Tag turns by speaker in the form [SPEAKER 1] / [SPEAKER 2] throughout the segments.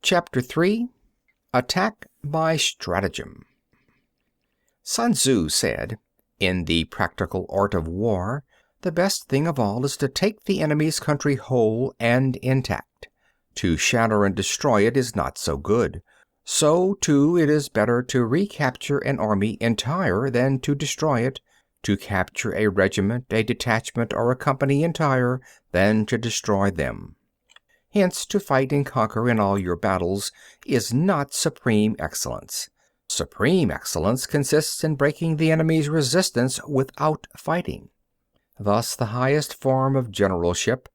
[SPEAKER 1] Chapter 3. Attack by Stratagem. Sun Tzu said, "In the practical art of war, the best thing of all is to take the enemy's country whole and intact. To shatter and destroy it is not so good. So, too, it is better to recapture an army entire than to destroy it, to capture a regiment, a detachment, or a company entire than to destroy them. Hence, to fight and conquer in all your battles is not supreme excellence. Supreme excellence consists in breaking the enemy's resistance without fighting. Thus, the highest form of generalship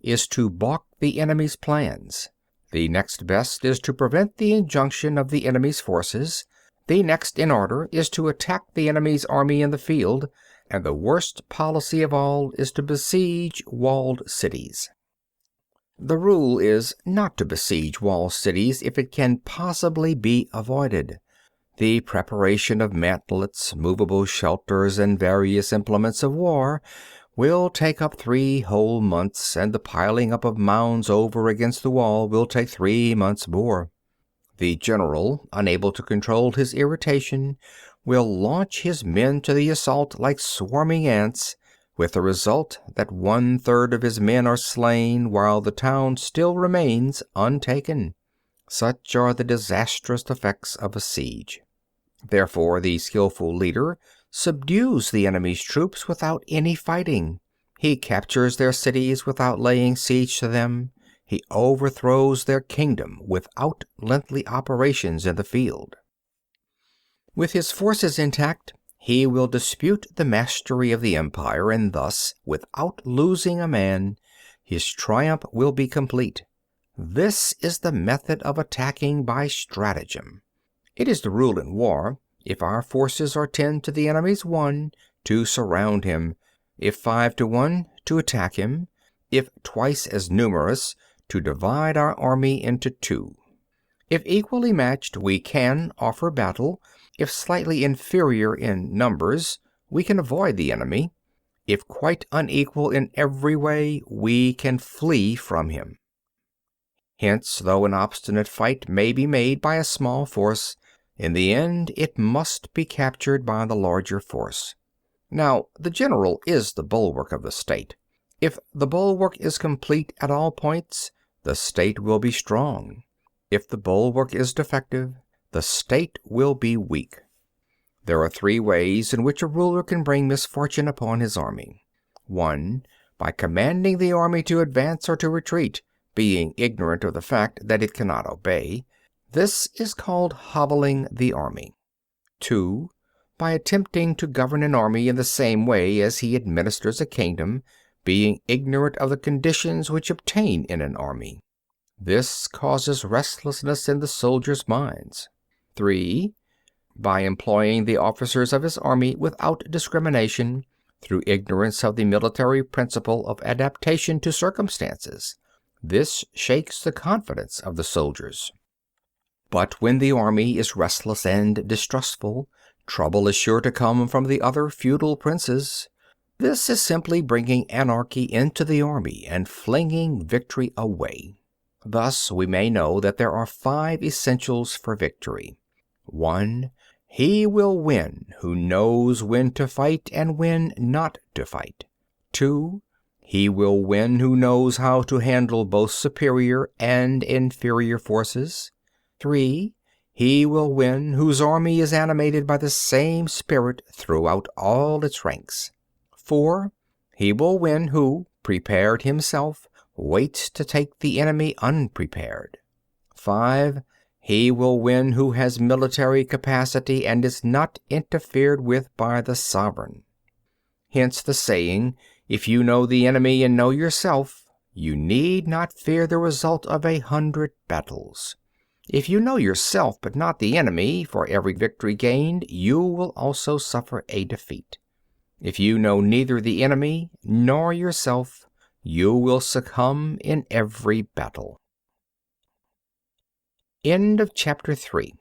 [SPEAKER 1] is to balk the enemy's plans. The next best is to prevent the injunction of the enemy's forces. The next in order is to attack the enemy's army in the field, and the worst policy of all is to besiege walled cities. The rule is not to besiege walled cities if it can possibly be avoided. The preparation of mantlets, movable shelters, and various implements of war will take up 3 whole months, and the piling up of mounds over against the wall will take 3 months more. The general, unable to control his irritation, will launch his men to the assault like swarming ants, with the result that 1/3 of his men are slain while the town still remains untaken. Such are the disastrous effects of a siege. Therefore, the skillful leader subdues the enemy's troops without any fighting. He captures their cities without laying siege to them. He overthrows their kingdom without lengthy operations in the field. With his forces intact, he will dispute the mastery of the empire, and thus, without losing a man, his triumph will be complete. This is the method of attacking by stratagem. It is the rule in war, if our forces are 10 to the enemy's 1, to surround him; if 5 to 1, to attack him; if twice as numerous, to divide our army into 2. If equally matched, we can offer battle. If slightly inferior in numbers, we can avoid the enemy. If quite unequal in every way, we can flee from him. Hence, though an obstinate fight may be made by a small force, in the end it must be captured by the larger force. Now, the general is the bulwark of the state. If the bulwark is complete at all points, the state will be strong. If the bulwark is defective, the state will be weak. There are 3 ways in which a ruler can bring misfortune upon his army. 1. By commanding the army to advance or to retreat, being ignorant of the fact that it cannot obey. This is called hobbling the army. 2. By attempting to govern an army in the same way as he administers a kingdom, being ignorant of the conditions which obtain in an army. This causes restlessness in the soldiers' minds. 3. By employing the officers of his army without discrimination, through ignorance of the military principle of adaptation to circumstances. This shakes the confidence of the soldiers. But when the army is restless and distrustful, trouble is sure to come from the other feudal princes. This is simply bringing anarchy into the army and flinging victory away. Thus we may know that there are 5 essentials for victory. 1. He will win who knows when to fight and when not to fight. 2. He will win who knows how to handle both superior and inferior forces. 3. He will win whose army is animated by the same spirit throughout all its ranks. 4. He will win who, prepared himself, waits to take the enemy unprepared. 5. He will win who has military capacity and is not interfered with by the sovereign. Hence the saying, if you know the enemy and know yourself, you need not fear the result of 100 battles. If you know yourself but not the enemy, for every victory gained you will also suffer a defeat. If you know neither the enemy nor yourself, you will succumb in every battle. End of chapter 3.